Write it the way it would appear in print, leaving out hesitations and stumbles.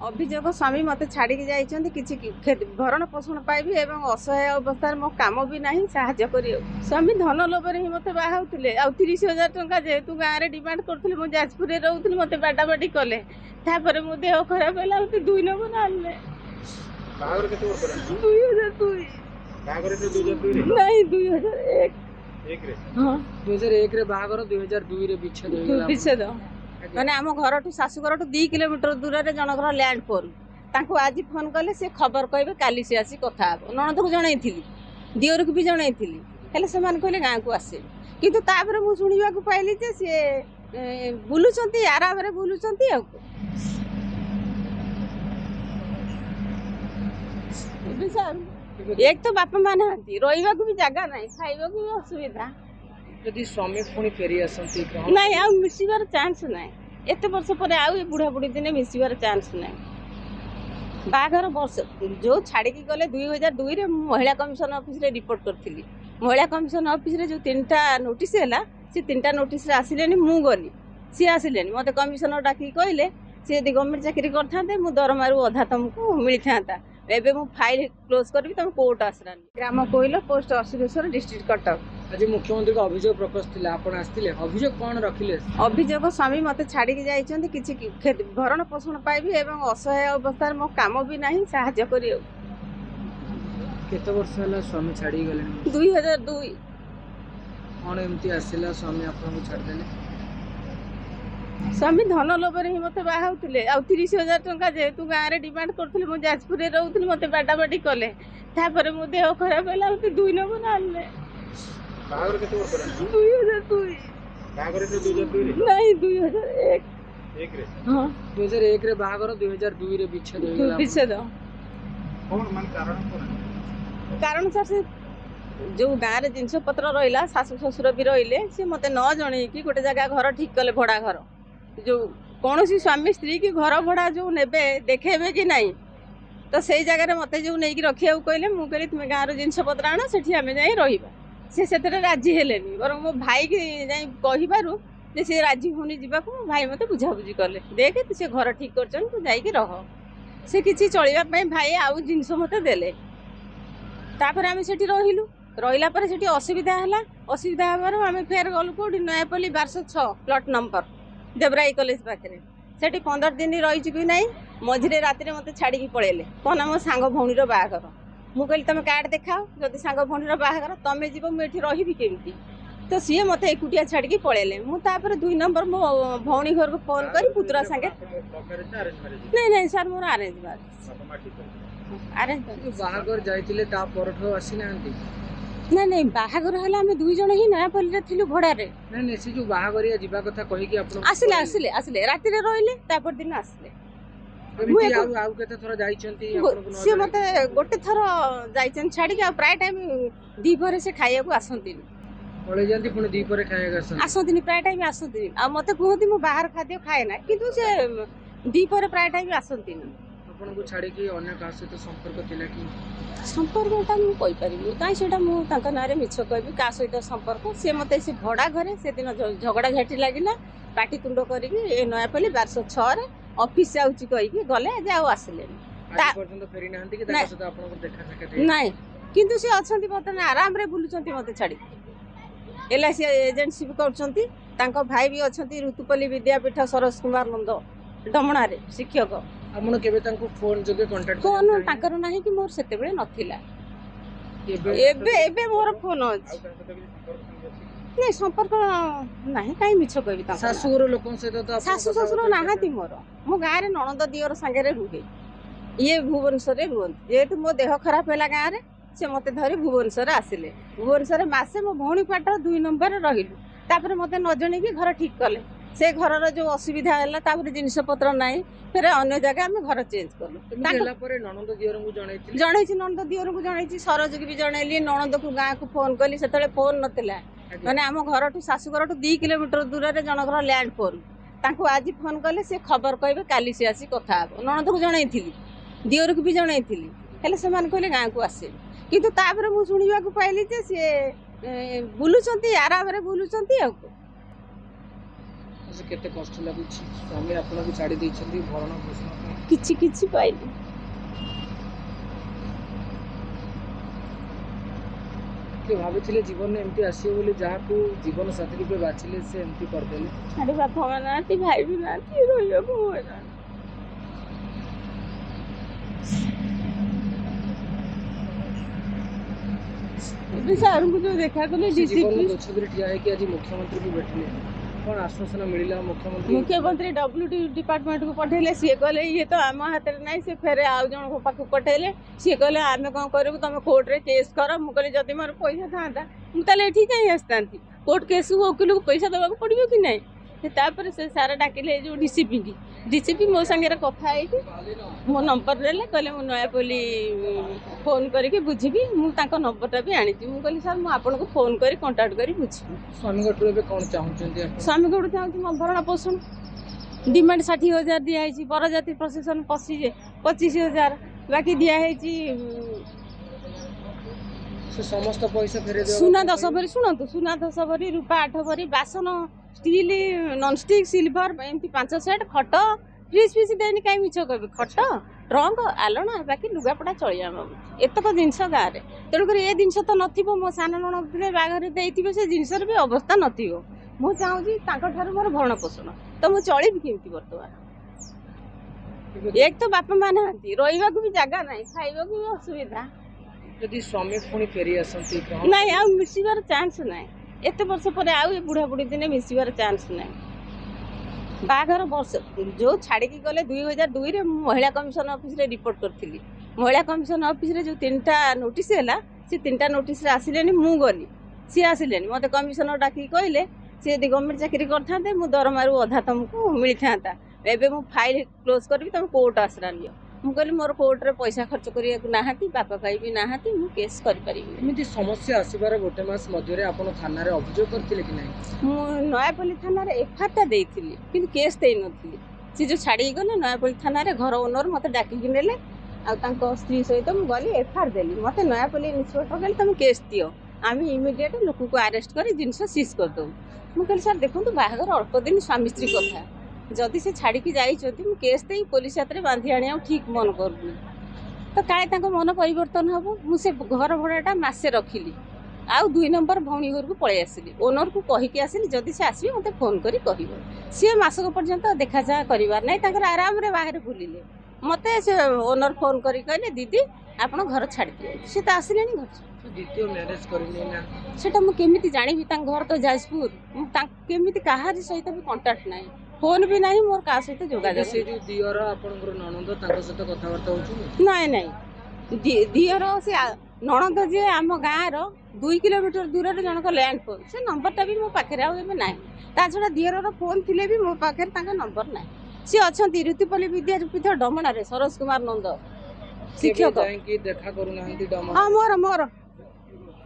अभियोग स्वामी मत छाड़ी कि भरण पोषण पाइबी एवं असहाय अवस्था मो कम भी ना साहाଯ୍य कर स्वामी धन लोभ ही मत बाहाउले आ 30,000 टंका जेहेतु गाँव में डिमांड करुले मुझे जाजपुर में रोली मत बाडाबाड़ी कले तापर मो देह खराब है 2 नंबर आने 2002 नहीं 2001 बाहागर 2002 विच्छेद माने आम घर ठू शाशुघर 2 किलोमीटर दूर में जनकर लैंड फोन तांको आज फोन कले से खबर कहे काली से आसी कथा नणद को जन दिवर को भी जन से कहले गाँव को आसे किंतु तापर मु शुणा पाइली जे सी बुलुंट आराम रे बुलुंट एक तो बापा माँ ना रहा भी जगह ना खाइबा भी असुविधा यदि स्वामी पुणी फेरी आसती नहीं आ मिसबार चांस ना एत वर्ष पर आउ बुढ़ा बुढ़ी दिने मिसबार चांस ना बाघर वर्ष जो छाड़ी गले 2002 रे महिला कमिशन ऑफिस रे रिपोर्ट करथिली महिला कमिशन ऑफिस रे जो 3टा नोटिस हैला से 3टा नोटिस रे आसिलेनी मु गली सी आसिलेनी मते कमिशनर डाकी कहले से यदि गवर्नमेंट चाकरी करथांते मु दरमारू अधा तुमको मिलथांता एबे मु फाइल क्लोज करबी तुम कोर्ट आसरानी ग्राम कोइलो पोस्ट असिलेश्वर डिस्ट्रिक्ट कटक आज मुख्यमंत्री का अभियोग प्रकाश थिला आपण आस्तिले अभियोग कोन रखिले अभियोग स्वामी मत छाड़ी कि भरण पोषण पाइबी एवं असहाय अवस्था मो कम भी ना साहाଯ୍य कर केते वर्ष होला स्वामी छाड़ी गले 2002 कोन एमती आसिला स्वामी आपन को छाड़ देले स्वामी धन लोभ ही मत बाहाउले आ 30,000 टंका जेहेतु गाँव में डिमांड करुले मुझे जाजपुर में रोली मत बाडाबाड़ी कले तापर मो देह खराब है 2 नंबर आने 2002 नहीं 2001 रे बाहागर 2002 रे विच्छेद कारण सर से जो गाँव में जिनस पत्र रहा शाशु शशुर भी रहिले सी मत न जन कि गोटे जगह घर ठीक कले भड़ा घर जो कौन स्वामी स्त्री की घर भड़ा जो नेबे देखेबे कि नहीं तो से जगह मत जो नहीं रखा कहले मुझे तुम गाँव जिनस पत्र आण से आम जा रहा से राजी हेले बर मो भाई की कहीबारू से राजी होनी जावाक मो भाई मत बुझाबुझी कले देख से घर ठीक कर तू जाइए रह से किसी चलवाई भाई आउ जिनस मत देले तापर आम से रहिलु रहिला पर सेठी असुविधा है असुविधा हबार आम फेर गलु कौटी नयापल्ली 1206 प्लट नंबर देवराई कॉलेज पाखे सेठी 15 दिन रही कि नहीं मझे राति मत छाड़ी पड़ेले कहना मो सांग भौणीर बाहागर मु कहली तुम कार्ड देखाओ जदि सांग भौणीर बाहागर तुम जीव मुझे रही केमती तो सी मत एकुटिया छाड़ी पड़ेले मुझे 2 नंबर मो भौणी घर को फोन कर पुतरा संगे नहीं नहीं सर मोर अरेंज बाहागर जाइतिले ता परठो आसी नांती नहीं नहीं बाहागर है आम 2 जन ही नयापल्ली थिलु भड़ारे नहीं नहीं से जो बाहागरिया जीवा कथा कहि कि आपन आसिले आसिले आसिले राति रे रहिले तापर दिन आसिले आउ केते थोर जाइचंती आपन को से मते गोटे थोर जाइचन छाड़ी के प्राय टाइम दी परे से खाइया को आसंती पळे जानती पुणी दी परे खाइया आसंती आसंती प्राय टाइम आसंती आ मते कहती मो बाहर खाद्य खाए ना किंतु से दी परे प्राय टाइम आसंती आपन को छाड़ी कि अन्य का सहित संपर्क थिला कि संपर्कटा मुझे कहीपरि कहीं से मुझे ना मिछ कहि क्या सहित संपर्क सी मत से भड़ा घरे से दिन झगड़ा झाटी लगिला पाटी तुंड करके नयापल्ली 1206 ऑफिस जाऊँगी कहीकि गले आज आसिले नाई किंतु सी अच्छा बर्तमान आराम रे बुलुंट मत छाड़ी LIC एजेंसी भी कर भाई भी अच्छा ऋतुपल्ली विद्यापीठ सरोज कुमार नंद डमणारे शिक्षक आपन केबे तांको फोन जोगे कांटेक्ट फोन ताकर नाही कि मोर सेते बेले नथिला एबे मोर फोन अछि नहीं संपर्क नाही काई मिछ कहबी ता सासुर लोकन से तो सासु ससुर नाहाती मोर मो गाँ रे ननद दियर संगे रे रुहे ये भुवनेश्वर रे रुहन जेतु मो देह खराब हैला गाँ रे से मते धरी भुवनेश्वर आसिले भुवनेश्वर मासे मो भौणी पाटर 2 नंबर रे रहिलु तापर मते न जणी कि घर ठीक कले से घर जो असुविधा है जिनस पत्र ना फिर अन्य जगह आम घर चेंज कलु ननद दियर जन ननद दियर को जन सरोज की भी जनइली ननद को गाँव को फोन कली से फोन नाला मैंने आम घर ठू शाशुघर 2 किलोमीटर दूर में जनकर लैंड फोन तांको आज फोन कले से खबर कहे काली से आसी कथा ननद को जन दियर को भी जन से कहले गाँव को आसे किंतु तापर मु शुणा पाइली जे सी बुलुंट आराम रे बुलुंट ଲାଗୁଛି କେତେ କଷ୍ଟ ଲାଗୁଛି ସ୍ୱାମୀ ଆପଣଙ୍କୁ ଛାଡ଼ି ଦେଇଛନ୍ତି ଭରଣ ପୋଷଣ ପାଇଁ। କିଛି ପାଇନି। କିଏ ଭାବିଥିଲେ ଜୀବନରେ ଏମିତି ଆସିବ ବୋଲି, ଯାହାକୁ ଜୀବନ ସାଥୀ ରୂପେ ବାଛିଲେ ସେ ଏମିତି କରିଦେଲେ। ଆରେ ବାପା ମା ନାହାନ୍ତି, ଭାଇ ବି ନାହାନ୍ତି, ରହିବାକୁ ହଇରାଣ। ଏବେ ସାର୍ଙ୍କୁ ଯୋଉ ଦେଖା କଲେ ସେ ଜୀବନ ଡିସିପି ଗଛରେ ଠିଆ ହେଇକି ଆଜି ମୁଖ୍ୟମନ୍ତ୍ରୀଙ୍କୁ ଭେଟିଲେ, କ'ଣ ଆଶ୍ୱାସନା ମିଳିଲା ମୁଖ୍ୟମନ୍ତ୍ରୀ? WD ଡିପାର୍ଟମେଣ୍ଟକୁ ପଠେଇଲେ, ସିଏ କହିଲେ ଇଏ ତ ଆମ ହାତରେ ନାହିଁ, ସେ ଫେରେ ଆଉ ଜଣଙ୍କ ପାଖକୁ ପଠେଇଲେ, ସିଏ କହିଲେ ଆମେ କ'ଣ କରିବୁ, ତମେ କୋର୍ଟରେ କେସ୍ କର। ମୁଁ କହିଲି ଯଦି ମୋର ପଇସା ଥାନ୍ତା ମୁଁ ତାହେଲେ ଏଠି କାହିଁ ଆସିଥାନ୍ତି, କୋର୍ଟ କେସ୍କୁ ଓକିଲକୁ ପଇସା ଦେବାକୁ ପଡ଼ିବ କି ନାହିଁ। ତାପରେ ସେ ସାର୍ ଡାକିଲେ ଏ ଯେଉଁ ଡିସିପି ମୋ ସାଙ୍ଗରେ କଥା ହେଇକି ମୋ ନମ୍ବର ଦେଲେ, କହିଲେ ମୁଁ ନୟାପଲ୍ଲୀ ଫୋନ୍ କରିକି ବୁଝିବି। ମୁଁ ତାଙ୍କ ନମ୍ବରଟା ବି ଆଣିଛି। ମୁଁ କହିଲି ସାର୍ ମୁଁ ଆପଣଙ୍କୁ ଫୋନ୍ କରି କଣ୍ଟାକ୍ଟ କରି ବୁଝିବି। ସ୍ୱାମୀଙ୍କଠୁ ଏବେ କ'ଣ ଚାହୁଁଛନ୍ତି ଆପଣ? ସ୍ୱାମୀଙ୍କଠୁ ଚାହୁଁଛି ମୋ ଭରଣ ପୋଷଣ। ଡିମାଣ୍ଡ 60,000 ଦିଆହେଇଛି, ବରଯାତ୍ରୀ ପ୍ରସେସନ୍ 25,000, ବାକି ଦିଆହେଇଛି ସେ ସମସ୍ତ ପଇସା ଫେରେଇ ଦେବାକୁ ସୁନା 10 ଭରି। ଶୁଣନ୍ତୁ, ସୁନା 10 ଭରି, ରୂପା 8 ଭରି, ବାସନ ଷ୍ଟିଲ୍, ନନଷ୍ଟିକ୍, ସିଲଭର ଏମିତି 5 ସେଟ୍, ଖଟ, ଫ୍ରିଜ୍ ଦେଇନି, କାହିଁ ମିଛ କହିବି, ଖଟ, ଟ୍ରଙ୍କ, ଆଲଣା, ବାକି ଲୁଗାପଟା ଚଳିବା ଏତକ ଜିନିଷ ଗାଁରେ। ତେଣୁକରି ଏ ଜିନିଷ ତ ନଥିବ, ମୋ ସାନ ନଣନ୍ଦ ଥିଲେ ବାହାଘରେ ଦେଇଥିବେ, ସେ ଜିନିଷର ବି ଅବସ୍ଥା ନଥିବ। ମୁଁ ଚାହୁଁଛି ତାଙ୍କଠାରୁ ମୋର ଭରଣ ପୋଷଣ। ତ ମୁଁ ଚଳିବି କେମିତି ବର୍ତ୍ତମାନ? ଏକ ତ ବାପା ମା ନାହାନ୍ତି, ରହିବାକୁ ବି ଜାଗା ନାହିଁ, ଖାଇବାକୁ ବି ଅସୁବିଧା। ଯଦି ସ୍ୱାମୀ ପୁଣି ଫେରି ଆସନ୍ତି ନାଇଁ, ଆଉ ମିଶିବାର ଚାନ୍ସ ନାହିଁ। ଏତେ ବର୍ଷ ପରେ ଆଉ ଏ ବୁଢ଼ାବୁଢ଼ୀ ଦିନେ ମିଶିବାର ଚାନ୍ସ ନାହିଁ। ବାହାଘର ବର୍ଷ ଯେଉଁ ଛାଡ଼ିକି ଗଲେ 2002ରେ ମୁଁ ମହିଳା କମିଶନ ଅଫିସରେ ରିପୋର୍ଟ କରିଥିଲି। ମହିଳା କମିଶନ ଅଫିସରେ ଯେଉଁ 3ଟା ନୋଟିସ୍ ହେଲା, ସେ 3ଟା ନୋଟିସ୍ରେ ଆସିଲେନି। ମୁଁ ଗଲି, ସିଏ ଆସିଲେନି। ମୋତେ କମିଶନର ଡାକିକି କହିଲେ ସିଏ ଯଦି ଗଭର୍ଣ୍ଣମେଣ୍ଟ ଚାକିରି କରିଥାନ୍ତେ ମୁଁ ଦରମାରୁ ଅଧା ତୁମକୁ ମିଳିଥାନ୍ତା। ଏବେ ମୁଁ ଫାଇଲ୍ କ୍ଲୋଜ୍ କରିବି, ତୁମେ କୋର୍ଟ ଆଶ୍ରା ନିଅ। ମୁଁ କହିଲି ମୋର କୋର୍ଟରେ ପଇସା ଖର୍ଚ୍ଚ କରିବାକୁ ନାହାନ୍ତି, ବାପା ଭାଇ ବି ନାହାନ୍ତି, ମୁଁ କେସ୍ କରିପାରିବି। ଏମିତି ସମସ୍ୟା ଆସିବାର ଗୋଟେ ମାସ ମଧ୍ୟରେ ଆପଣ ଥାନାରେ ଅଭିଯୋଗ କରିଥିଲେ କି ନାହିଁ? ମୁଁ ନୟାପଲ୍ଲୀ ଥାନାରେ ଏଫଆଇଆର୍ଟା ଦେଇଥିଲି, କିନ୍ତୁ କେସ୍ ଦେଇନଥିଲି। ସେ ଯେଉଁ ଛାଡ଼ିକି ଗଲେ ନୟାପଲ୍ଲୀ ଥାନାରେ ଘର ଓନର ମୋତେ ଡାକିକି ନେଲେ, ଆଉ ତାଙ୍କ ସ୍ତ୍ରୀ ସହିତ ମୁଁ ଗଲି, ଏଫଆଇଆର୍ ଦେଲି। ମୋତେ ନୟାପଲ୍ଲୀ ଇନ୍ସପେକ୍ଟର କହିଲେ ତୁମେ କେସ୍ ଦିଅ, ଆମେ ଇମିଡ଼ିଏଟ୍ ଲୋକକୁ ଆରେଷ୍ଟ କରି ଜିନିଷ ସିଜ୍ କରିଦେବୁ। ମୁଁ କହିଲି ସାର୍ ଦେଖନ୍ତୁ, ବାହାଘର ଅଳ୍ପ ଦିନ ସ୍ୱାମୀ ସ୍ତ୍ରୀ କଥା, ଯଦି ସେ ଛାଡ଼ିକି ଯାଇଛନ୍ତି ମୁଁ କେସ୍ ଦେଇ ପୋଲିସ ହାତରେ ବାନ୍ଧି ଆଣିବାକୁ ଠିକ୍ ମନ କରୁନି। ତ କାଳେ ତାଙ୍କ ମନ ପରିବର୍ତ୍ତନ ହେବ। ମୁଁ ସେ ଘର ଭଡ଼ାଟା ମାସେ ରଖିଲି, ଆଉ 2 ନମ୍ବର ଭଉଣୀ ଘରକୁ ପଳେଇ ଆସିଲି। ଓନରକୁ କହିକି ଆସିଲି ଯଦି ସେ ଆସିବେ ମୋତେ ଫୋନ୍ କରି କହିବ। ସିଏ ମାସକ ପର୍ଯ୍ୟନ୍ତ ଦେଖା ଚାହାଁ କରିବାର ନାହିଁ, ତାଙ୍କର ଆରାମରେ ବାହାରେ ବୁଲିଲେ। ମୋତେ ସେ ଓନର ଫୋନ୍ କରି କହିଲେ ଦିଦି ଆପଣ ଘର ଛାଡ଼ି ଦିଅନ୍ତୁ। ସେ ତ ଆସିଲେଣି ଘର। ଦ୍ୱିତୀୟ ମ୍ୟାରେଜ୍ କରିନି ନା? ସେଟା ମୁଁ କେମିତି ଜାଣିବି? ତାଙ୍କ ଘର ତ ଯାଜପୁର। ମୁଁ କେମିତି କାହାରି ସହିତ ବି କଣ୍ଟାକ୍ଟ ନାହିଁ, ଫୋନ୍ ବି ନାହିଁ, ମୋର କାହା ସହିତ ଯୋଗାଯୋଗ। ସେ ଯେଉଁ ଦିଅର ଆପଣଙ୍କର ନଣନ୍ଦ, ତାଙ୍କ ସହିତ କଥାବାର୍ତ୍ତା ହେଉଛନ୍ତି? ନାଇଁ, ଦିଅର ସେ ନଣନ୍ଦ ଯିଏ ଆମ ଗାଁର 2 କିଲୋମିଟର ଦୂରରେ ଜଣକ ଲ୍ୟାଣ୍ଡ ଫୋନ୍, ସେ ନମ୍ବରଟା ବି ମୋ ପାଖରେ ଆଉ ଏବେ ନାହିଁ। ତା ଛଡ଼ା ଦିଅରର ଫୋନ୍ ଥିଲେ ବି ମୋ ପାଖରେ ତାଙ୍କ ନମ୍ବର ନାହିଁ। ସିଏ ଅଛନ୍ତି ଋତୁପଲ୍ଲୀ ବିଦ୍ୟାପୀଠ ଡମଣାରେ, ସରୋଜ କୁମାର ନନ୍ଦ ଶିକ୍ଷକ। ଯାଇକି ଦେଖା କରୁନାହାନ୍ତି? ହଁ, ମୋର